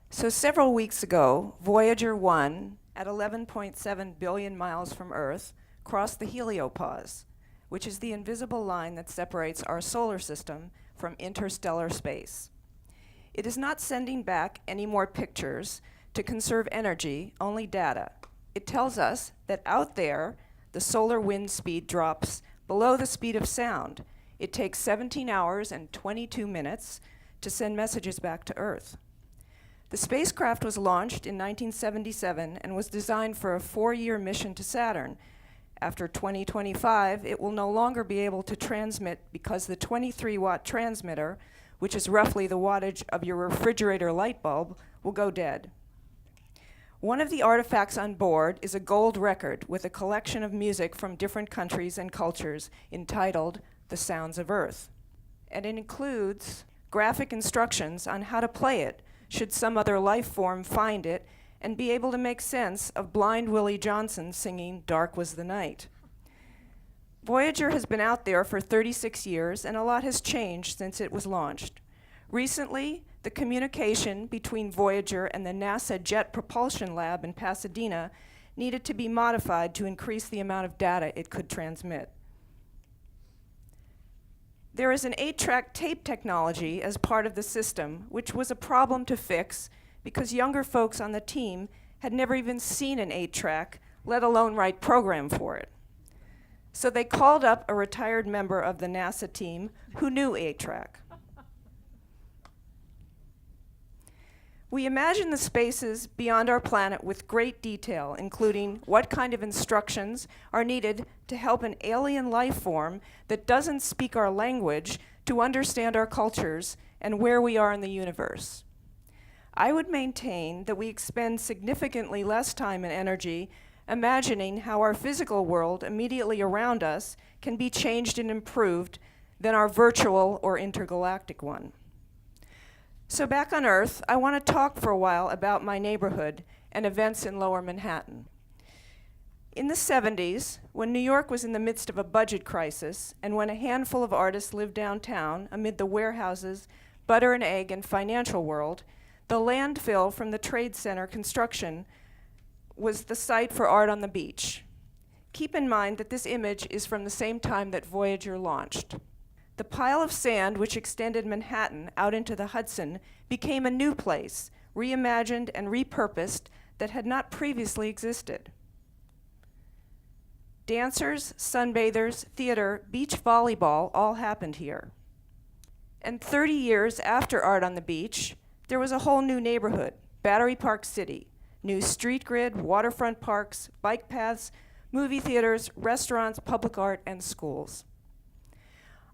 So several weeks ago, Voyager 1, at 11.7 billion miles from Earth, crossed the heliopause, which is the invisible line that separates our solar system from interstellar space. It is not sending back any more pictures to conserve energy, only data. It tells us that out there, the solar wind speed drops below the speed of sound. It takes 17 hours and 22 minutes to send messages back to Earth. The spacecraft was launched in 1977 and was designed for a 4-year mission to Saturn. After 2025, it will no longer be able to transmit because the 23-watt transmitter, which is roughly the wattage of your refrigerator light bulb, will go dead. One of the artifacts on board is a gold record with a collection of music from different countries and cultures entitled The Sounds of Earth. And it includes graphic instructions on how to play it should some other life form find it and be able to make sense of Blind Willie Johnson singing "Dark Was the Night." Voyager has been out there for 36 years, and a lot has changed since it was launched. Recently, the communication between Voyager and the NASA Jet Propulsion Lab in Pasadena needed to be modified to increase the amount of data it could transmit. There is an 8-track tape technology as part of the system, which was a problem to fix because younger folks on the team had never even seen an 8-track, let alone write program for it. So they called up a retired member of the NASA team who knew 8-track. We imagine the spaces beyond our planet with great detail, including what kind of instructions are needed to help an alien life form that doesn't speak our language to understand our cultures and where we are in the universe. I would maintain that we expend significantly less time and energy imagining how our physical world immediately around us can be changed and improved than our virtual or intergalactic one. So back on Earth, I want to talk for a while about my neighborhood and events in Lower Manhattan. In the 70s, when New York was in the midst of a budget crisis, and when a handful of artists lived downtown amid the warehouses, butter and egg, and financial world, the landfill from the Trade Center construction was the site for art on the beach. Keep in mind that this image is from the same time that Voyager launched. The pile of sand which extended Manhattan out into the Hudson became a new place, reimagined and repurposed, that had not previously existed. Dancers, sunbathers, theater, beach volleyball all happened here. And 30 years after Art on the Beach, there was a whole new neighborhood, Battery Park City. New street grid, waterfront parks, bike paths, movie theaters, restaurants, public art, and schools.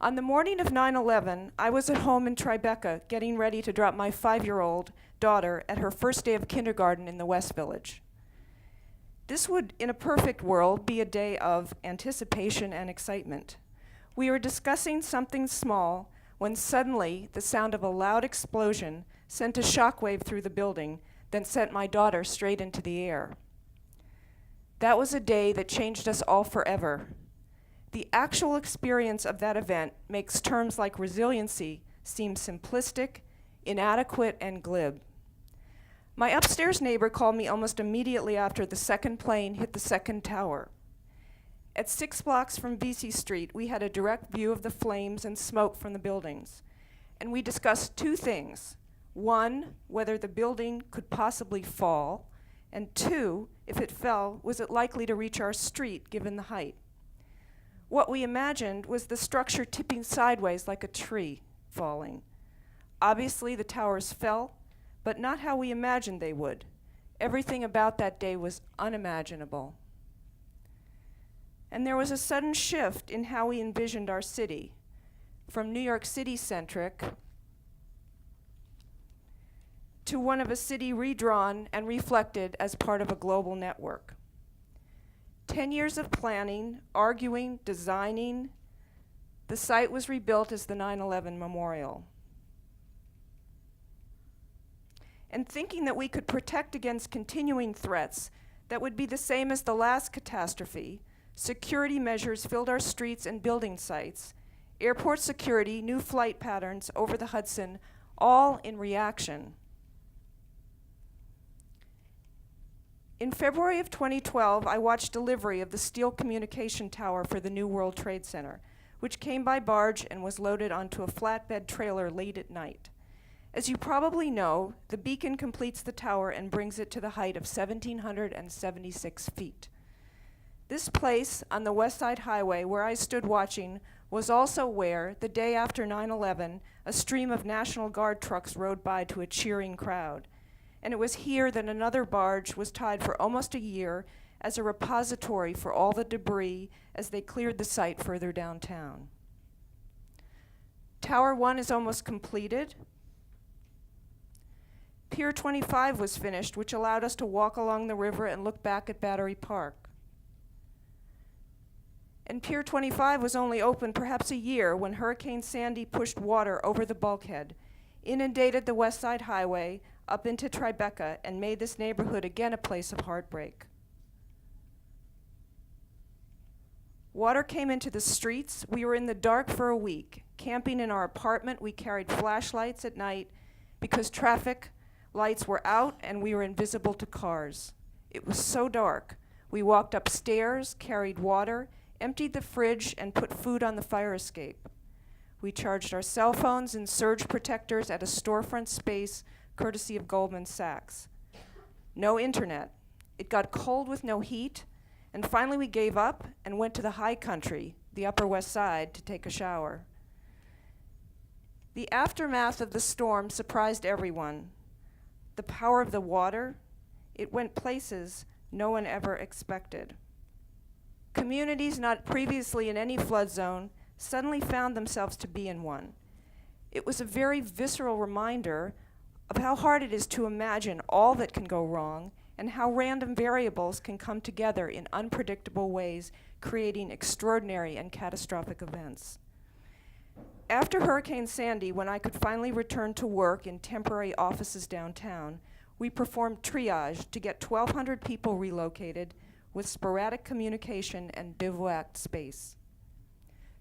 On the morning of 9/11, I was at home in Tribeca getting ready to drop my 5-year-old daughter at her first day of kindergarten in the West Village. This would, in a perfect world, be a day of anticipation and excitement. We were discussing something small when suddenly the sound of a loud explosion sent a shockwave through the building, then sent my daughter straight into the air. That was a day that changed us all forever. The actual experience of that event makes terms like resiliency seem simplistic, inadequate, and glib. My upstairs neighbor called me almost immediately after the second plane hit the second tower. At 6 blocks from Vesey Street, we had a direct view of the flames and smoke from the buildings. And we discussed 2 things. 1, whether the building could possibly fall, and 2, if it fell, was it likely to reach our street given the height? What we imagined was the structure tipping sideways like a tree falling. Obviously, the towers fell, but not how we imagined they would. Everything about that day was unimaginable. And there was a sudden shift in how we envisioned our city, from New York City-centric to one of a city redrawn and reflected as part of a global network. 10 years of planning, arguing, designing, the site was rebuilt as the 9/11 Memorial. And thinking that we could protect against continuing threats that would be the same as the last catastrophe, security measures filled our streets and building sites, airport security, new flight patterns over the Hudson, all in reaction. In February of 2012, I watched delivery of the steel communication tower for the New World Trade Center, which came by barge and was loaded onto a flatbed trailer late at night. As you probably know, the beacon completes the tower and brings it to the height of 1,776 feet. This place on the West Side Highway where I stood watching was also where, the day after 9/11, a stream of National Guard trucks rode by to a cheering crowd. And it was here that another barge was tied for almost a year as a repository for all the debris as they cleared the site further downtown. Tower 1 is almost completed. Pier 25 was finished, which allowed us to walk along the river and look back at Battery Park. And Pier 25 was only open perhaps a year when Hurricane Sandy pushed water over the bulkhead, inundated the West Side Highway up into Tribeca, and made this neighborhood again a place of heartbreak. Water came into the streets. We were in the dark for a week. Camping in our apartment, we carried flashlights at night because traffic lights were out and we were invisible to cars. It was so dark. We walked upstairs, carried water, emptied the fridge, and put food on the fire escape. We charged our cell phones and surge protectors at a storefront space courtesy of Goldman Sachs. No internet. It got cold with no heat, and finally we gave up and went to the high country, the Upper West Side, to take a shower. The aftermath of the storm surprised everyone. The power of the water, it went places no one ever expected. Communities not previously in any flood zone suddenly found themselves to be in one. It was a very visceral reminder of how hard it is to imagine all that can go wrong and how random variables can come together in unpredictable ways, creating extraordinary and catastrophic events. After Hurricane Sandy, when I could finally return to work in temporary offices downtown, we performed triage to get 1,200 people relocated with sporadic communication and bivouac space.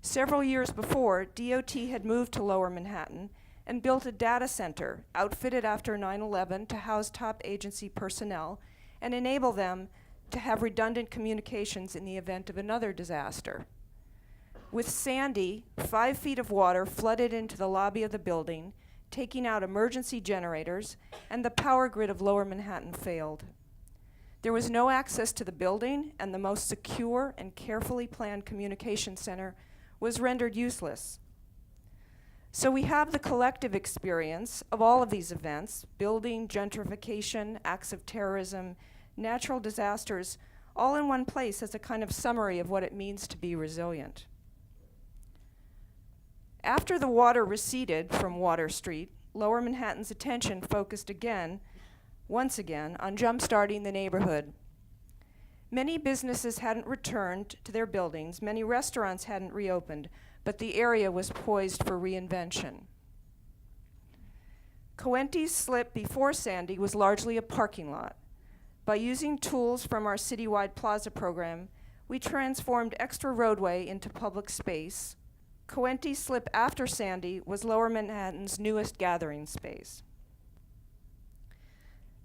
Several years before, DOT had moved to Lower Manhattan and built a data center outfitted after 9/11 to house top agency personnel and enable them to have redundant communications in the event of another disaster. With Sandy, 5 feet of water flooded into the lobby of the building, taking out emergency generators, and the power grid of Lower Manhattan failed. There was no access to the building, and the most secure and carefully planned communication center was rendered useless. So we have the collective experience of all of these events: building, gentrification, acts of terrorism, natural disasters, all in one place as a kind of summary of what it means to be resilient. After the water receded from Water Street, Lower Manhattan's attention focused once again, on jump-starting the neighborhood. Many businesses hadn't returned to their buildings, many restaurants hadn't reopened, but the area was poised for reinvention. Coenties Slip before Sandy was largely a parking lot. By using tools from our citywide plaza program, we transformed extra roadway into public space. Coenties Slip after Sandy was Lower Manhattan's newest gathering space.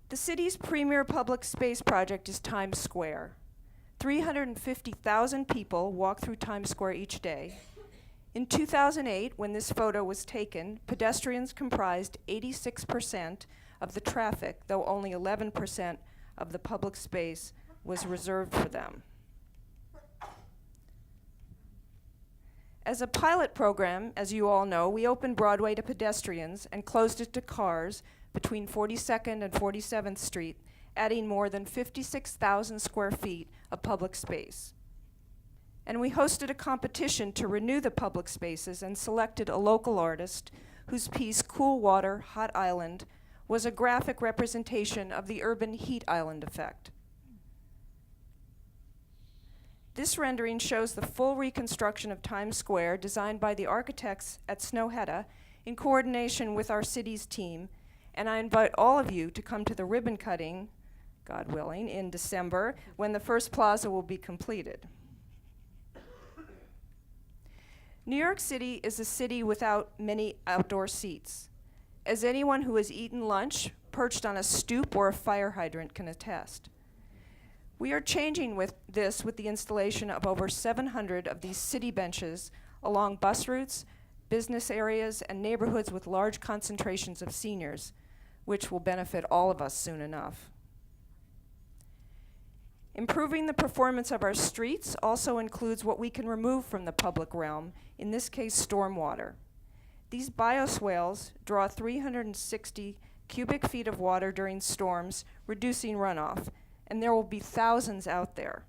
The city's premier public space project is Times Square. 350,000 people walk through Times Square each day. In 2008, when this photo was taken, pedestrians comprised 86% of the traffic, though only 11% of the public space was reserved for them. As a pilot program, as you all know, we opened Broadway to pedestrians and closed it to cars between 42nd and 47th Street, adding more than 56,000 square feet of public space. And we hosted a competition to renew the public spaces and selected a local artist whose piece, Cool Water, Hot Island, was a graphic representation of the urban heat island effect. This rendering shows the full reconstruction of Times Square designed by the architects at Snøhetta in coordination with our city's team, and I invite all of you to come to the ribbon cutting, God willing, in December, when the first plaza will be completed. New York City is a city without many outdoor seats. As anyone who has eaten lunch perched on a stoop or a fire hydrant can attest. We are changing with the installation of over 700 of these city benches along bus routes, business areas, and neighborhoods with large concentrations of seniors, which will benefit all of us soon enough. Improving the performance of our streets also includes what we can remove from the public realm, in this case, stormwater. These bioswales draw 360 cubic feet of water during storms, reducing runoff, and there will be thousands out there.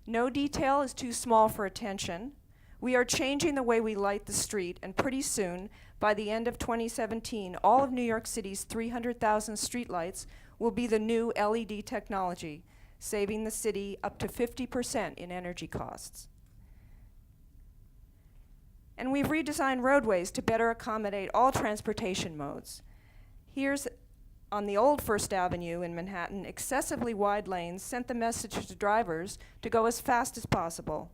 No detail is too small for attention. We are changing the way we light the street, and pretty soon, by the end of 2017, all of New York City's 300,000 streetlights will be the new LED technology, saving the city up to 50% in energy costs. And we've redesigned roadways to better accommodate all transportation modes. Here's on the old First Avenue in Manhattan, excessively wide lanes sent the message to drivers to go as fast as possible.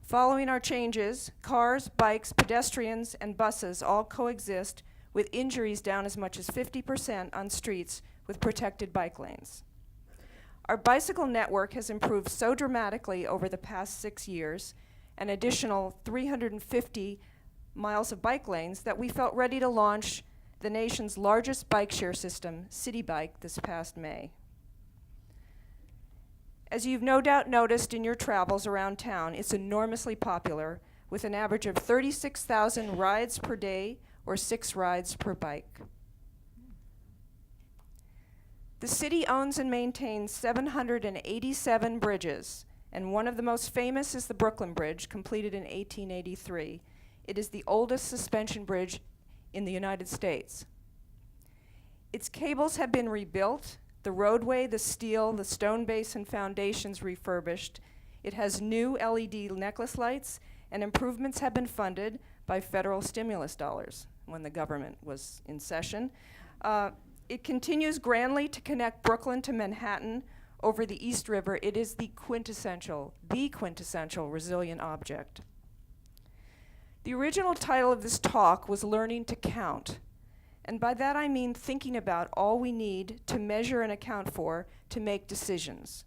Following our changes, cars, bikes, pedestrians, and buses all coexist, with injuries down as much as 50% on streets with protected bike lanes. Our bicycle network has improved so dramatically over the past 6 years, an additional 350 miles of bike lanes, that we felt ready to launch the nation's largest bike share system, City Bike, this past May. As you've no doubt noticed in your travels around town, it's enormously popular, with an average of 36,000 rides per day, or 6 rides per bike. The city owns and maintains 787 bridges, and one of the most famous is the Brooklyn Bridge, completed in 1883. It is the oldest suspension bridge in the United States. Its cables have been rebuilt, the roadway, the steel, the stone base and foundations refurbished. It has new LED necklace lights, and improvements have been funded by federal stimulus dollars when the government was in session. It continues grandly to connect Brooklyn to Manhattan over the East River. It is the quintessential resilient object. The original title of this talk was Learning to Count. And by that I mean thinking about all we need to measure and account for to make decisions.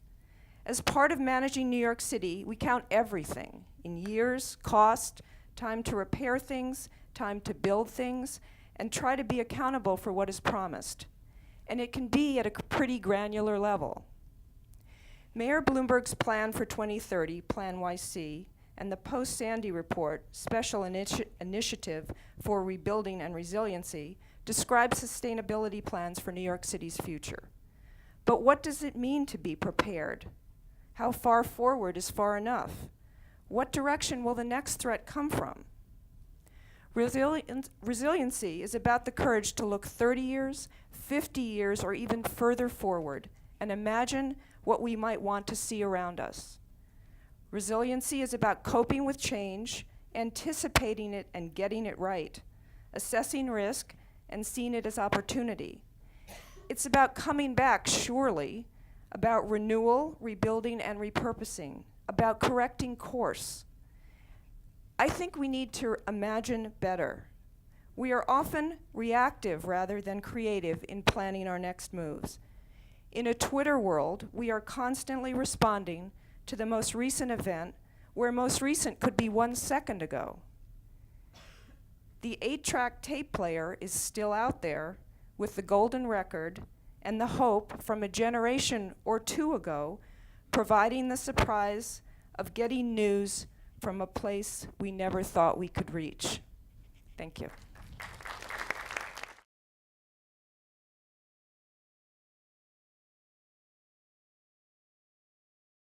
As part of managing New York City, we count everything in years, cost, time to repair things, time to build things, and try to be accountable for what is promised. And it can be at a pretty granular level. Mayor Bloomberg's plan for 2030, Plan YC, and the post-Sandy report, Special Initiative for Rebuilding and Resiliency, describe sustainability plans for New York City's future. But what does it mean to be prepared? How far forward is far enough? What direction will the next threat come from? Resiliency is about the courage to look 30 years, 50 years, or even further forward and imagine what we might want to see around us. Resiliency is about coping with change, anticipating it and getting it right, assessing risk and seeing it as opportunity. It's about coming back, surely, about renewal, rebuilding, and repurposing, about correcting course. I think we need to imagine better. We are often reactive rather than creative in planning our next moves. In a Twitter world, we are constantly responding to the most recent event, where most recent could be 1 second ago. The 8-track tape player is still out there with the golden record and the hope from a generation or two ago, providing the surprise of getting news from a place we never thought we could reach. Thank you.